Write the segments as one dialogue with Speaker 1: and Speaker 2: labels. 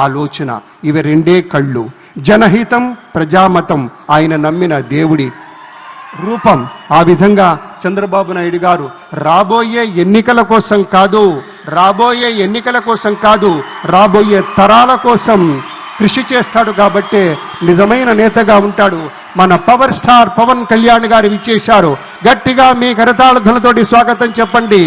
Speaker 1: ఆలోచన. ఇవి రెండే కళ్ళు. జనహితం ప్రజామతం ఆయన నమ్మిన దేవుడి రూపం. ఆ విధంగా చంద్రబాబు నాయుడు గారు రాబోయే ఎన్నికల కోసం కాదు, రాబోయే తరాల కోసం కృషి చేస్తాడు. కాబట్టే నిజమైన నేతగా ఉంటాడు. మన పవర్ స్టార్ పవన్ కళ్యాణ్ గారు విచ్చేశారు. గట్టిగా మీ కరతాళ ధ్వనులతోటి స్వాగతం చెప్పండి.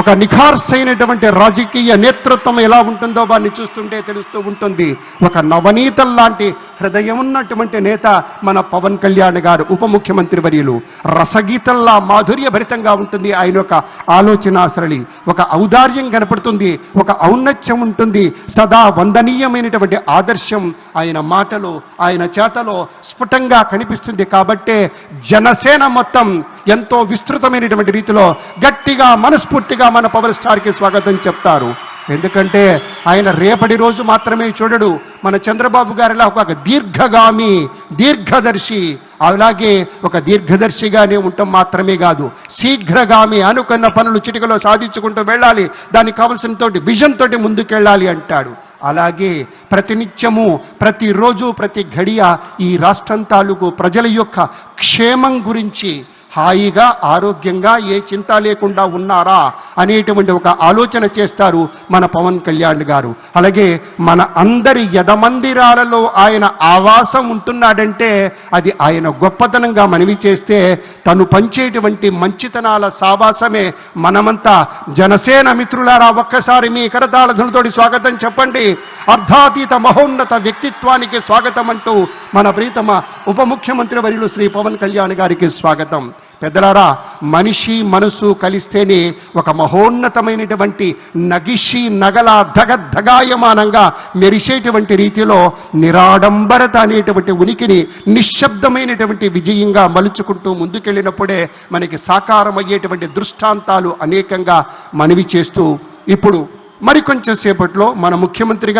Speaker 1: ఒక నిఖార్సైనటువంటి రాజకీయ నేతృత్వం ఎలా ఉంటుందో వారిని చూస్తుంటే తెలుస్తూ ఉంటుంది. ఒక నవనీతం లాంటి హృదయం ఉన్నటువంటి నేత మన పవన్ కళ్యాణ్ గారు, ఉప ముఖ్యమంత్రి వర్యులు. రసగీతంలా మాధుర్యభరితంగా ఉంటుంది ఆయన యొక్క ఆలోచన సరళి. ఒక ఔదార్యం కనపడుతుంది, ఒక ఔన్నత్యం ఉంటుంది. సదా వందనీయమైనటువంటి ఆదర్శం ఆయన మాటలో, ఆయన చేతలో స్ఫుటంగా కనిపిస్తుంది. కాబట్టే జనసేన మొత్తం ఎంతో విస్తృతమైనటువంటి రీతిలో గట్టిగా మనస్ఫూర్తిగా మన పవర్ స్టార్కి స్వాగతం చెప్తారు. ఎందుకంటే ఆయన రేపటి రోజు మాత్రమే చూడడు. మన చంద్రబాబు గారిలా ఒక దీర్ఘగామి, దీర్ఘదర్శి. అలాగే ఒక దీర్ఘదర్శిగానే ఉండటం మాత్రమే కాదు, శీఘ్రగామి. అనుకున్న పనులు చిటికలో సాధించుకుంటూ వెళ్ళాలి, దానికి కావలసిన తోటి విజన్ తోటి ముందుకెళ్ళాలి అంటాడు. అలాగే ప్రతినిత్యము, ప్రతిరోజు, ప్రతి గడియ ఈ రాష్ట్రం తాలూకు ప్రజల యొక్క క్షేమం గురించి హాయిగా ఆరోగ్యంగా ఏ చింత లేకుండా ఉన్నారా అనేటువంటి ఒక ఆలోచన చేస్తారు మన పవన్ కళ్యాణ్ గారు. అలాగే మన అందరి యదమందిరాలలో ఆయన ఆవాసం ఉంటున్నాడంటే అది ఆయన గొప్పతనంగా మనవి చేస్తే, తను పంచేటువంటి మంచితనాల సావాసమే. మనమంతా జనసేన మిత్రులారా ఒక్కసారి మీ కరతాళ ధ్వనులతోటి స్వాగతం చెప్పండి. అర్ధాతీత మహోన్నత వ్యక్తిత్వానికి స్వాగతం అంటూ మన ప్రీతమ ఉప ముఖ్యమంత్రి వర్యులు శ్రీ పవన్ కళ్యాణ్ గారికి స్వాగతం. పెద్దలారా, మనిషి మనసు కలిస్తేనే ఒక మహోన్నతమైనటువంటి నగిషి నగల ధగాయమానంగా మెరిసేటువంటి రీతిలో నిరాడంబరత అనేటువంటి ఉనికిని నిశ్శబ్దమైనటువంటి విజయంగా మలుచుకుంటూ ముందుకెళ్ళినప్పుడే మనకి సాకారమయ్యేటువంటి దృష్టాంతాలు అనేకంగా మనవి చేస్తూ, ఇప్పుడు మరికొంచెం సేపట్లో మన ముఖ్యమంత్రిగా